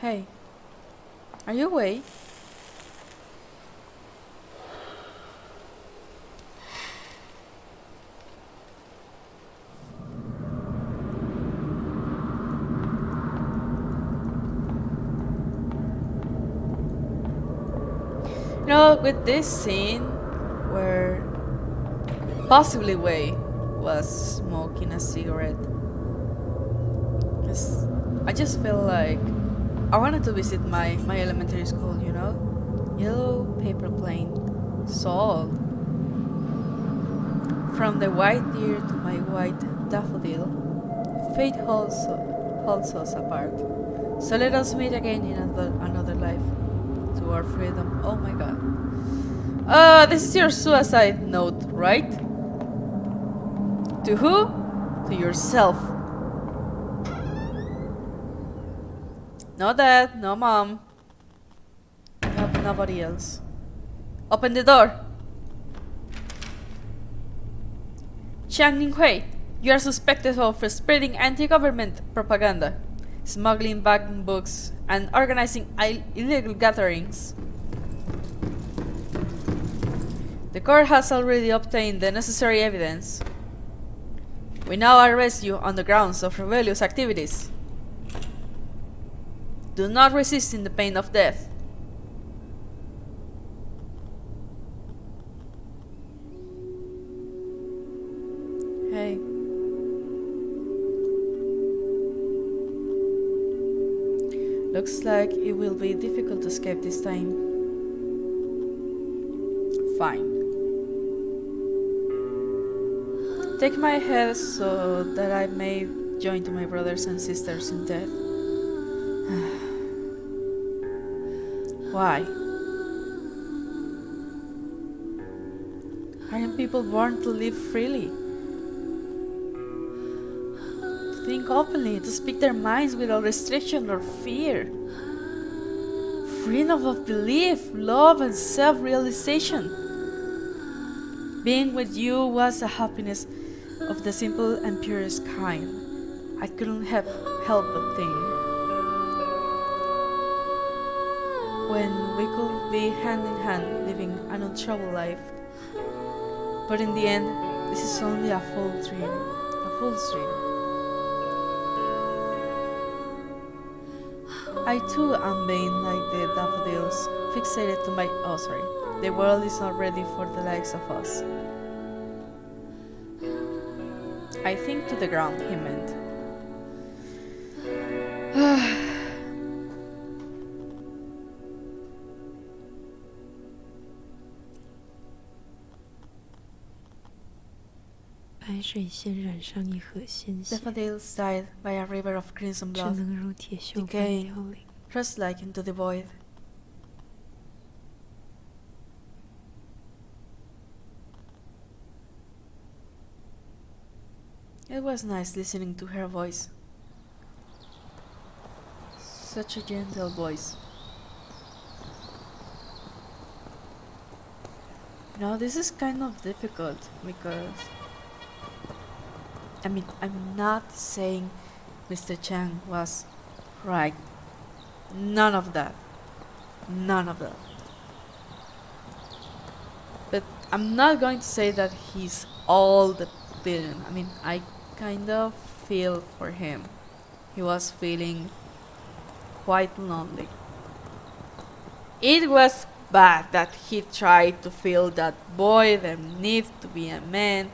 Hey, are you awake? You know, with this scene where possibly Wei was smoking a cigarette, 'cause I just feel like I wanted to visit my elementary school, you know? Yellow paper plane, sold. From the white deer to my white daffodil, fate holds us apart. So let us meet again in another life. To our freedom. Oh my god. This is your suicide note, right? To who? To yourself. No dad, no mom. Nobody else. Open the door. Chiang Ning-hui, you are suspected of spreading anti-government propaganda, smuggling back books, and organizing illegal gatherings. The court has already obtained the necessary evidence. We now arrest you on the grounds of rebellious activities. Do not resist in the pain of death. Hey. Looks like it will be difficult to escape this time. Fine. Take my head so that I may join to my brothers and sisters in death. Why? Aren't people born to live freely? To think openly, to speak their minds without restriction or fear. Freedom of belief, love, and self-realization. Being with you was a happiness of the simple and purest kind. I couldn't have helped but think. When we could be hand in hand living an untroubled life. But in the end, this is only a fool's dream. A fool's dream. I too am vain like the daffodils, fixated to my... Oh, sorry. The world is not ready for the likes of us. I think to the ground, he meant. Daffodils died by a river of crimson blood, decaying, rust-like into the void. It was nice listening to her voice. Such a gentle voice. Now this is kind of difficult because I'm not saying Mr. Chang was right. None of that. None of that. But I'm not going to say that he's all the villain. I kind of feel for him. He was feeling quite lonely. It was bad that he tried to feel that boy that needs to be a man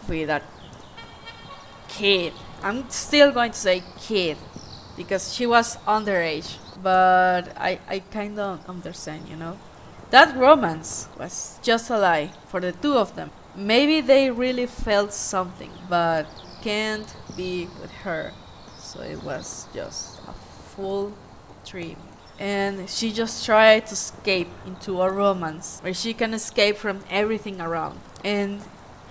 with a kid. I'm still going to say kid because she was underage, but I kind of understand, you know. That romance was just a lie for the two of them. Maybe they really felt something, but can't be with her. So it was just a full dream. And she just tried to escape into a romance where she can escape from everything around. And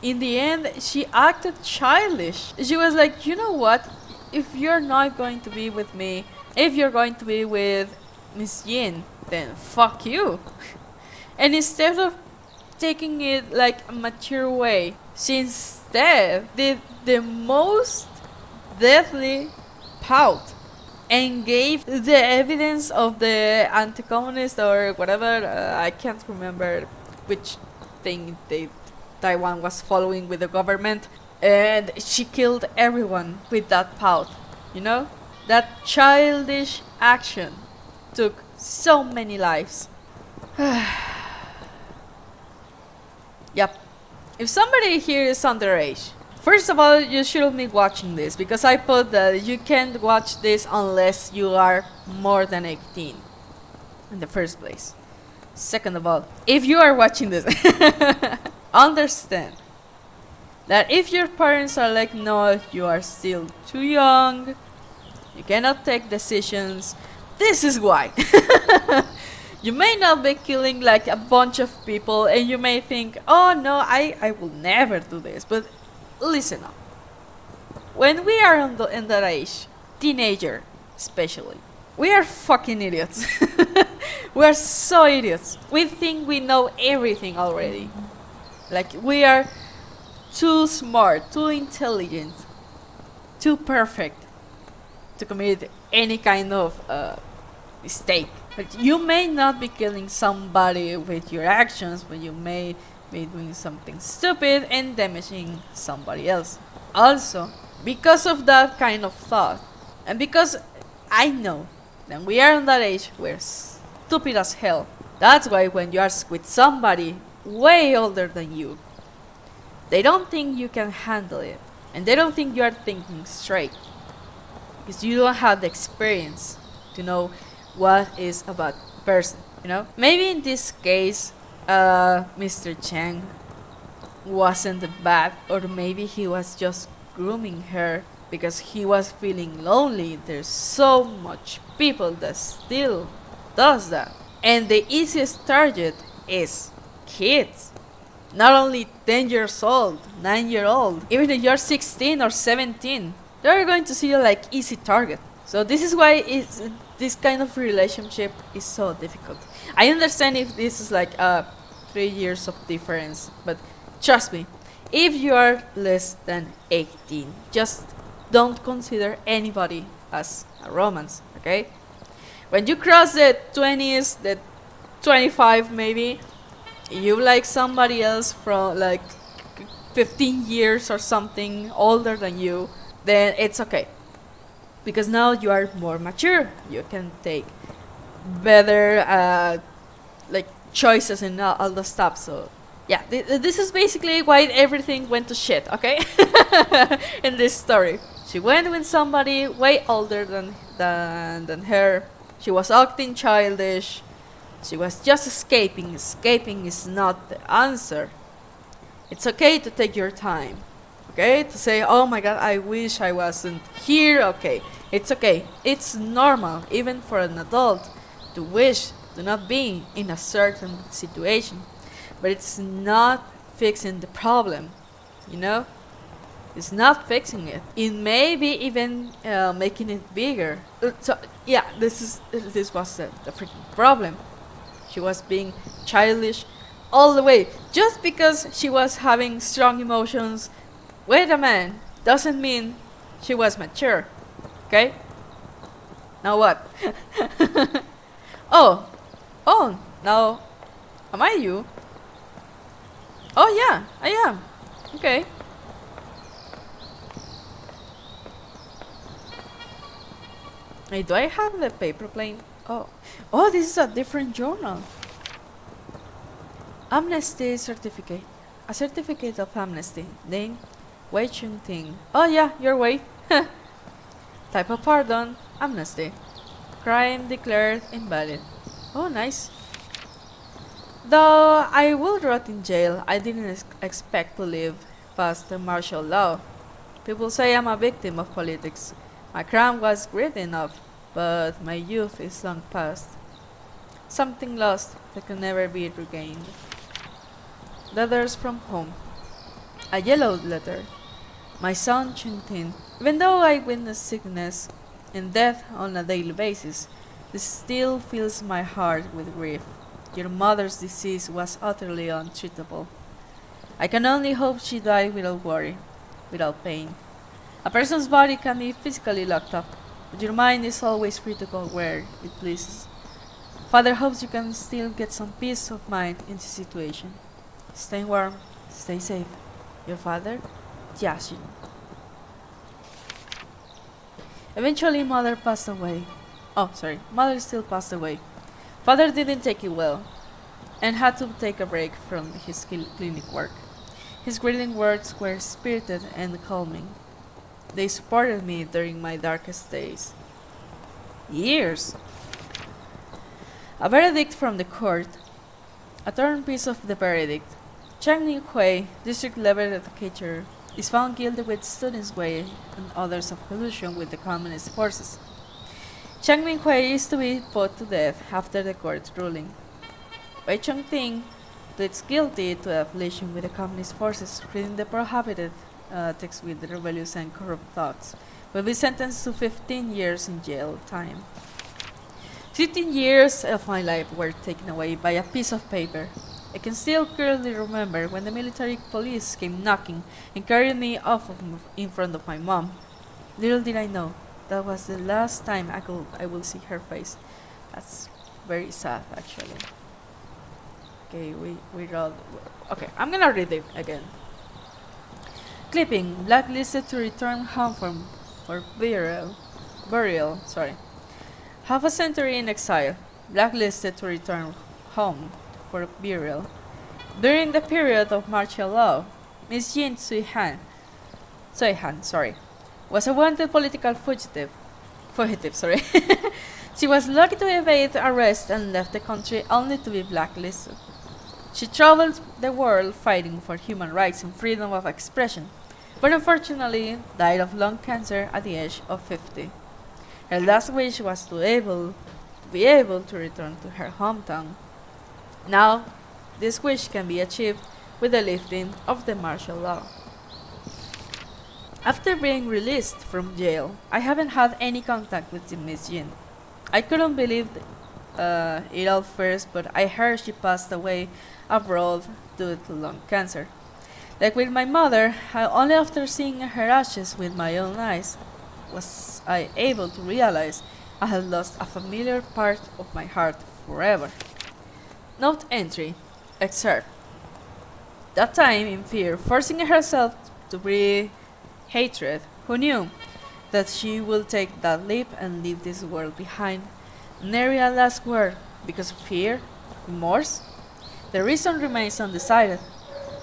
in the end, she acted childish. She was like, you know what? If you're not going to be with me, if you're going to be with Miss Yin, then fuck you. And instead of taking it like a mature way, she instead did the most deathly pout. and gave the evidence of the anti-communist or whatever. I can't remember which thing Taiwan was following with the government, and she killed everyone with that pout. You know, that childish action took so many lives. Yep. If somebody here is underage, first of all, you shouldn't be watching this because I put that you can't watch this unless you are more than 18 in the first place. Second of all, if you are watching this, understand that if your parents are like, no, you are still too young, you cannot take decisions, this is why. You may not be killing like a bunch of people and you may think, oh no, I will never do this. But listen up. When we are in that age, teenager especially, we are fucking idiots. We are so idiots. We think we know everything already. Like we are too smart, too intelligent, too perfect to commit any kind of mistake. But you may not be killing somebody with your actions, but you may be doing something stupid and damaging somebody else. Also, because of that kind of thought, and because I know that we are in that age, we're stupid as hell. That's why when you are with somebody way older than you, they don't think you can handle it, and they don't think you are thinking straight, because you don't have the experience to know what is a bad person, you know? Maybe in this case, Mr. Chang wasn't bad, or maybe he was just grooming her because he was feeling lonely. There's so much people that still does that. And the easiest target is kids. Not only 10 years old, 9-year-old, even if you're 16 or 17, they're going to see you like easy target. So this is why this kind of relationship is so difficult. I understand if this is like 3 years of difference, but trust me, if you are less than 18, just don't consider anybody as a romance, okay? When you cross the 20s, the 25 maybe, you like somebody else from like 15 years or something older than you, then it's okay. Because now you are more mature, you can take better like choices and all the stuff. So yeah, this is basically why everything went to shit, okay? In this story, she went with somebody way older than her. She was acting childish. She was just escaping. Escaping is not the answer. It's okay to take your time. Okay? To say, oh my god, I wish I wasn't here. Okay. It's okay. It's normal, even for an adult, to wish to not be in a certain situation. But it's not fixing the problem. You know? It's not fixing it. It may be even making it bigger. So yeah, this was the freaking problem. She was being childish all the way. Just because she was having strong emotions with a man doesn't mean she was mature. Okay? Now what? Oh, now am I you? Oh yeah, I am. Okay. Hey, do I have the paper plane? Oh, this is a different journal. Amnesty certificate. A certificate of amnesty. Name, Wei Chung Ting. Oh yeah, your way. Type of pardon, amnesty. Crime declared invalid. Oh, nice. Though I will rot in jail, I didn't expect to live past the martial law. People say I'm a victim of politics. My crime was great enough, but my youth is long past. Something lost that can never be regained. Letters from home. A yellow letter. My son Chuntin. Even though I witness sickness and death on a daily basis, this still fills my heart with grief. Your mother's disease was utterly untreatable. I can only hope she died without worry, without pain. A person's body can be physically locked up, but your mind is always free to go where it pleases. Father hopes you can still get some peace of mind in this situation. Stay warm, stay safe. Your father, Yashin. Eventually, mother passed away. Oh, sorry, mother still passed away. Father didn't take it well and had to take a break from his clinic work. His greeting words were spirited and calming. They supported me during my darkest days. Years! A verdict from the court. A torn piece of the verdict. Chang Ning-hui, district level educator, is found guilty with students' way and others of collusion with the communist forces. Chang Ning-hui is to be put to death after the court ruling. Wei Chong-ting pleads guilty to affiliation with the communist forces, reading the prohibited text with rebellious and corrupt thoughts, will be sentenced to 15 years in jail time. 15 years of my life were taken away by a piece of paper. I can still clearly remember when the military police came knocking and carried me off in front of my mom. Little did I know that was the last time I will see her face. That's very sad, actually. Okay, we wrote. Okay, I'm gonna read it again. Clipping, blacklisted to return home for burial. Sorry. Half a century in exile, blacklisted to return home for burial. During the period of martial law, Miss Jin Tsui-han, was a wanted political fugitive. She was lucky to evade arrest and left the country only to be blacklisted. She traveled the world fighting for human rights and freedom of expression, but unfortunately died of lung cancer at the age of 50. Her last wish was to be able to return to her hometown. Now, this wish can be achieved with the lifting of the martial law. After being released from jail, I haven't had any contact with Miss Jin. I couldn't believe it at first, but I heard she passed away abroad due to lung cancer. Like with my mother, only after seeing her ashes with my own eyes was I able to realize I had lost a familiar part of my heart forever. Note entry. Excerpt. That time, in fear, forcing herself to breathe hatred, who knew that she will take that leap and leave this world behind? Nary a last word, because of fear? Remorse? The reason remains undecided.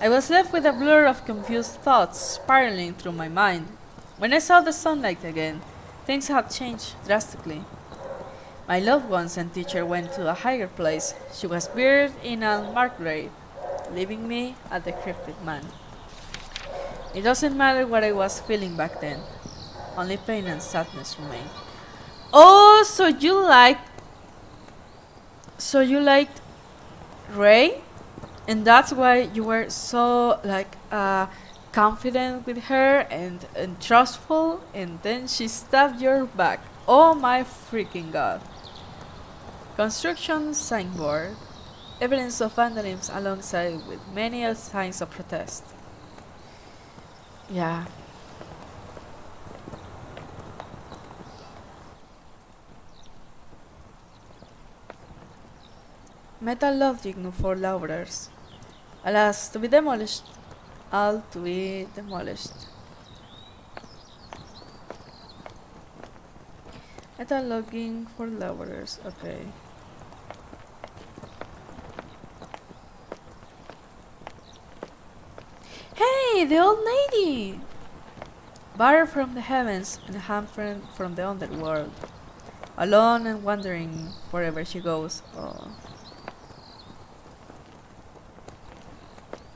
I was left with a blur of confused thoughts spiraling through my mind. When I saw the sunlight again, things had changed drastically. My loved ones and teacher went to a higher place. She was buried in a unmarked grave, leaving me a decrepit man. It doesn't matter what I was feeling back then. Only pain and sadness remained. Oh, so you liked Ray? And that's why you were so confident with her and trustful, and then she stabbed your back. Oh my freaking god. Construction signboard. Evidence of vandalism alongside with many signs of protest. Yeah. Metal logic for laborers. Alas, to be demolished. All to be demolished. Metal logging for laborers. Okay. Hey, the old lady! Barred from the heavens and hampered from the underworld. Alone and wandering wherever she goes. Oh.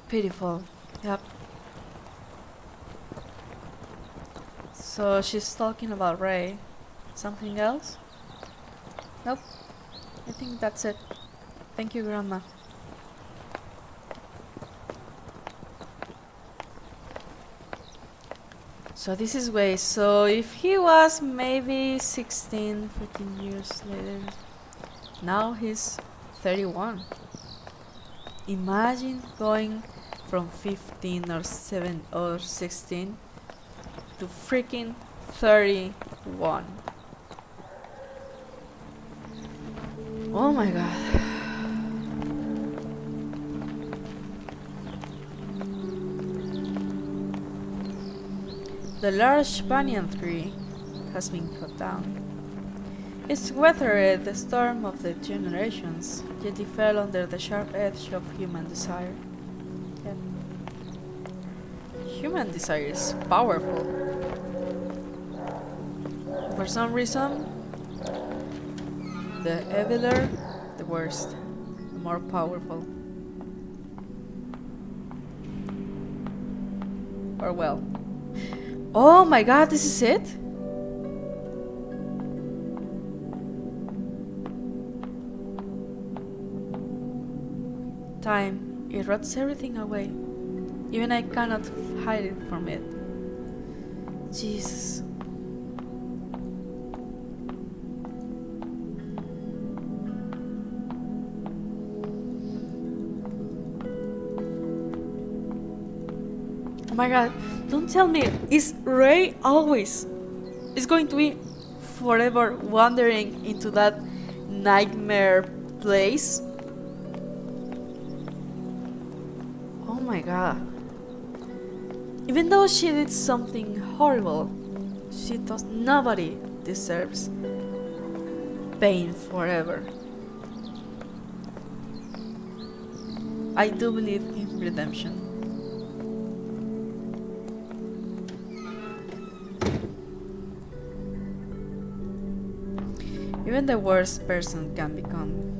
Pitiful. Yep. So she's talking about Ray. Something else? Nope. I think that's it. Thank you, Grandma. So this is Wei. So if he was maybe 16, 14 years later, now he's 31. Imagine going from 15 or 7 or 16 to freaking 31. Oh my god. The large banyan tree has been cut down. It's weathered the storm of the generations, yet it fell under the sharp edge of human desire. Yet human desire is powerful. For some reason, the eviler, the worst, the more powerful. Or well. Oh my god, this is it? Time erodes everything away. Even I cannot hide it from it. Jesus. Oh my god, don't tell me, is Ray always is going to be forever wandering into that nightmare place? Oh my god. Even though she did something horrible, nobody deserves pain forever. I do believe in redemption. Even the worst person can become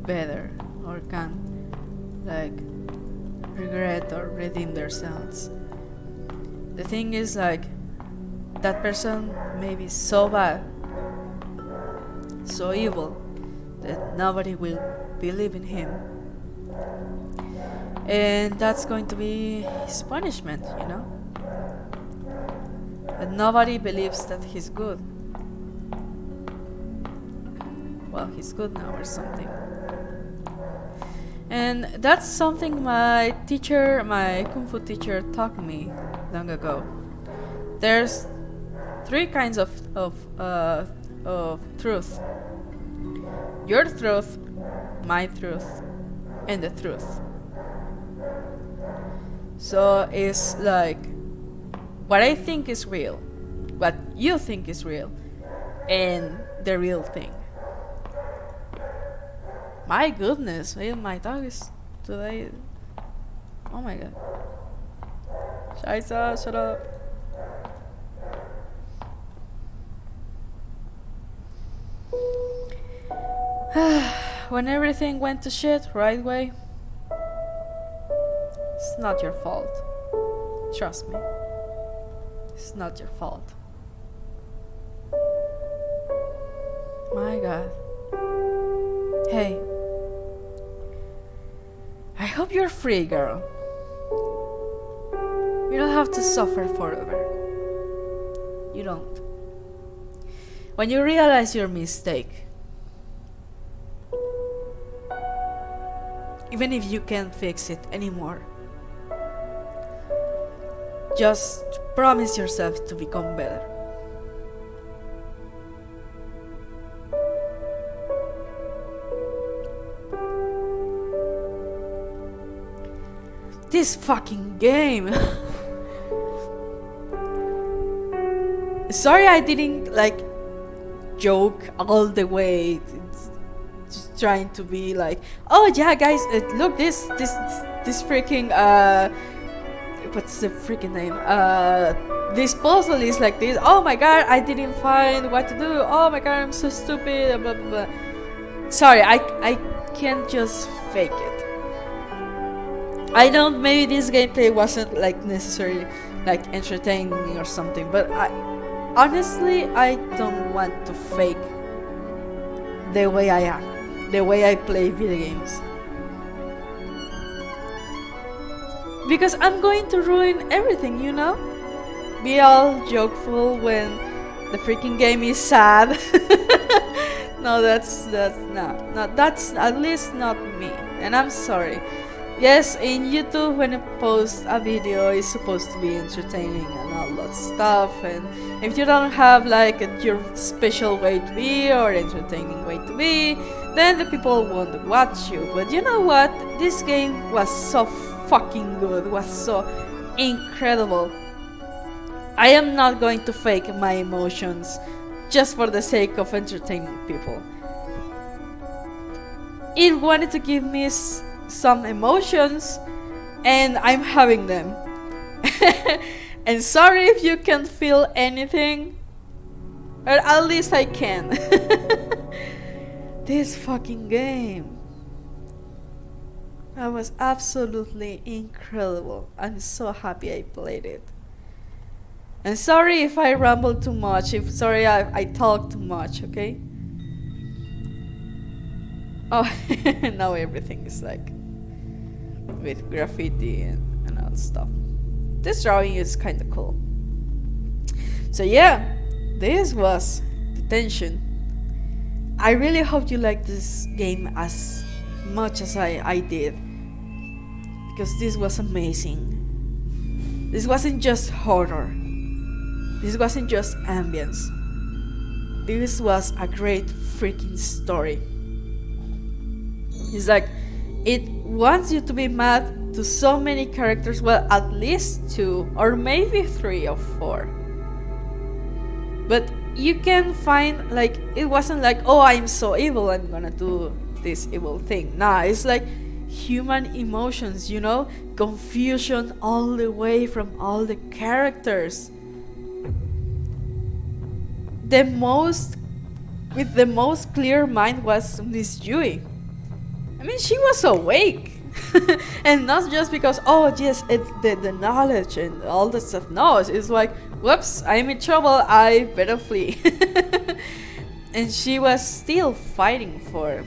better, or can like regret or redeem themselves. The thing is, like, that person may be so bad, so evil, that nobody will believe in him. And that's going to be his punishment, you know? But nobody believes that he's good. Well, he's good now or something. And that's something my kung fu teacher taught me long ago. There's three kinds of truth: your truth, my truth, and the truth. So it's like what I think is real, what you think is real, and the real thing. My goodness, my dog is today. Oh my god. Shaisa, shut up. When everything went to shit right way, it's not your fault. Trust me. It's not your fault. My god. Hey. I hope you're free, girl. You don't have to suffer forever. You don't. When you realize your mistake, even if you can't fix it anymore, just promise yourself to become better. This fucking game. Sorry I didn't like joke all the way. It's just trying to be like, oh yeah guys, look this freaking what's the freaking name? This puzzle is like this. Oh my god, I didn't find what to do. Oh my god, I'm so stupid. Blah blah blah. Sorry, I can't just fake it. I know maybe this gameplay wasn't like necessarily like entertaining or something, but honestly I don't want to fake the way I act, the way I play video games, because I'm going to ruin everything, you know? Be all jokeful when the freaking game is sad. No, that's at least not me, and I'm sorry. Yes, in YouTube, when I post a video, it's supposed to be entertaining and all that stuff. And if you don't have like your special way to be or entertaining way to be, then the people won't watch you. But you know what? This game was so fucking good, was so incredible. I am not going to fake my emotions just for the sake of entertaining people. It wanted to give me some emotions, and I'm having them. And sorry if you can't feel anything, or at least I can. This fucking game, that was absolutely incredible. I'm so happy I played it. And sorry if I ramble too much, sorry I talk too much, okay? Oh, now everything is like with graffiti and all stuff. This drawing is kind of cool. So yeah, this was Detention. I really hope you like this game as much as I did, because this was amazing. This wasn't just horror. This wasn't just ambience. This was a great freaking story. It's like, it wants you to be mad to so many characters, well, at least 2 or maybe 3 or 4. But you can find, like, it wasn't like, oh, I'm so evil, I'm gonna do this evil thing. Nah, it's like human emotions, you know? Confusion all the way from all the characters. With the most clear mind was Miss Yui. I mean, she was awake. And not just because, oh yes, the knowledge and all that stuff. No, it's like, whoops, I'm in trouble, I better flee. And she was still fighting for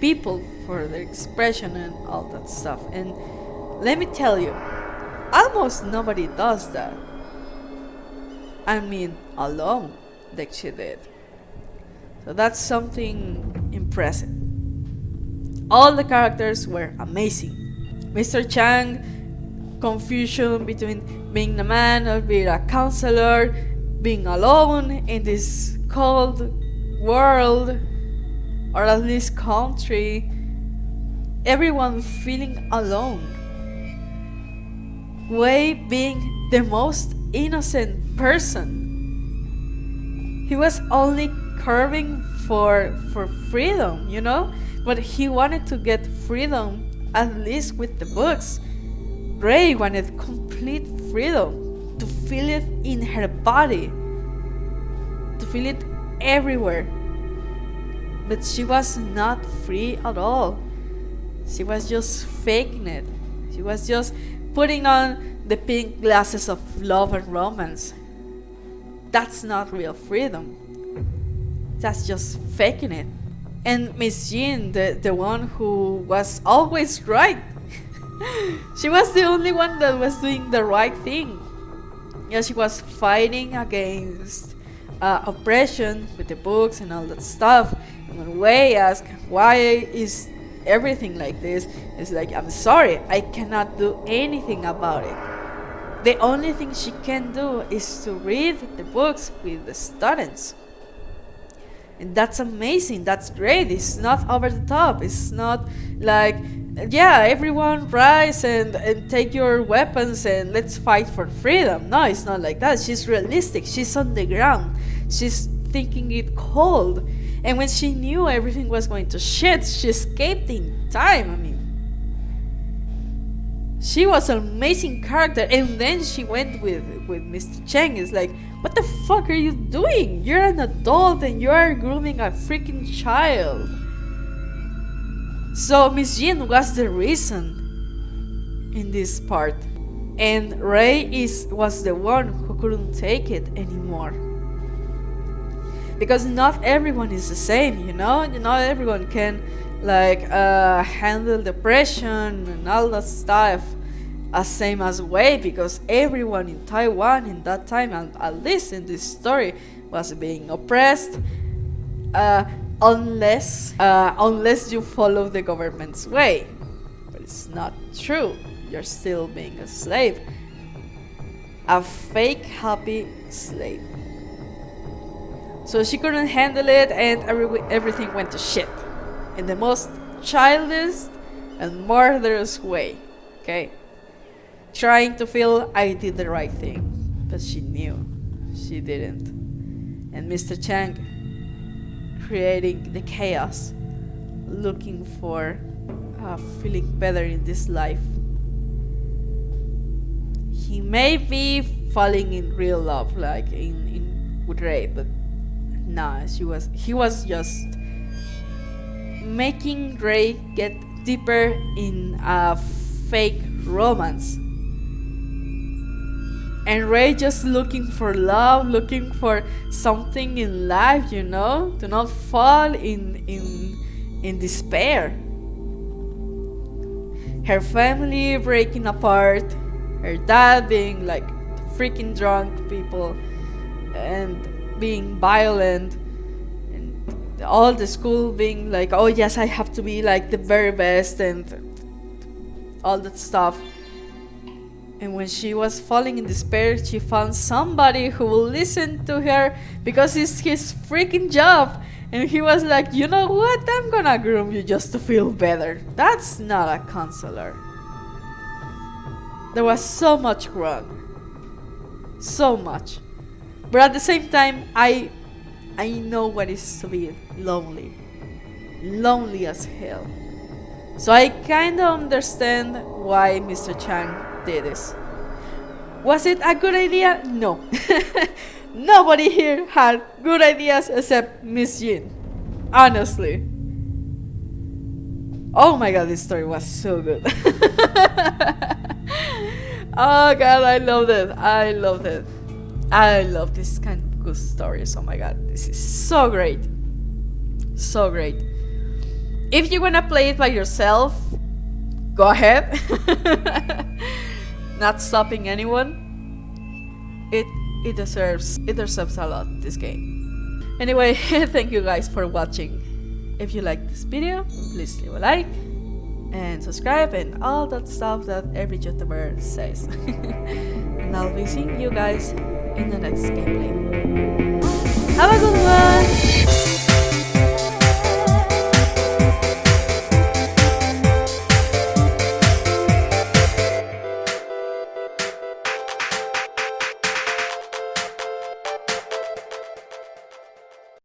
people, for their expression and all that stuff. And let me tell you, almost nobody does that. I mean, alone, like she did. So that's something impressive. All the characters were amazing. Mr. Chang, confusion between being a man or being a counselor, being alone in this cold world, or at least country, everyone feeling alone. Wei being the most innocent person. He was only curving for freedom, you know? But he wanted to get freedom, at least with the books. Rei wanted complete freedom, to feel it in her body, to feel it everywhere. But she was not free at all. She was just faking it. She was just putting on the pink glasses of love and romance. That's not real freedom. That's just faking it. And Miss Jean, the one who was always right. She was the only one that was doing the right thing. Yeah, she was fighting against oppression with the books and all that stuff. And when Wei asked, why is everything like this? It's like, I'm sorry, I cannot do anything about it. The only thing she can do is to read the books with the students. And that's amazing, that's great. It's not over the top. It's not like, yeah, everyone rise and take your weapons and let's fight for freedom. No, it's not like that. She's realistic. She's on the ground. She's thinking it cold. And when she knew everything was going to shit, she escaped in time. I mean, she was an amazing character. And then she went with Mr. Cheng. It's like, what the fuck are you doing? You're an adult and you are grooming a freaking child. So Miss Jean was the reason in this part. And Rei was the one who couldn't take it anymore. Because not everyone is the same, you know? Not everyone can handle depression and all that stuff as same as Wei, because everyone in Taiwan in that time, and at least in this story, was being oppressed, unless you follow the government's way. But it's not true. You're still being a slave. A fake happy slave. So she couldn't handle it, and everything went to shit in the most childish and murderous way. Okay? Trying to feel I did the right thing, but she knew she didn't. And Mr. Chang, creating the chaos, looking for feeling better in this life. He may be falling in real love, like in with Ray, but nah, he was just making Ray get deeper in a fake romance. And Ray just looking for love, looking for something in life, you know, to not fall in despair. Her family breaking apart, her dad being like freaking drunk people and being violent, and all the school being like, oh yes, I have to be like the very best and all that stuff. And when she was falling in despair, she found somebody who will listen to her because it's his freaking job. And he was like, you know what? I'm gonna groom you just to feel better. That's not a counselor. There was so much wrong. So much. But at the same time, I know what it is to be lonely. Lonely as hell. So I kinda understand why Mr. Chang did this. Was it a good idea? No. Nobody here had good ideas except Miss Yin. Honestly. Oh my god, this story was so good. Oh god, I loved it. I loved it. I love this kind of good stories. Oh my god, this is so great. So great. If you wanna play it by yourself, go ahead. Not stopping anyone. It deserves a lot, this game. Anyway, thank you guys for watching. If you like this video, please leave a like and subscribe and all that stuff that every YouTuber says. And I'll be seeing you guys in the next gameplay. Have a good one!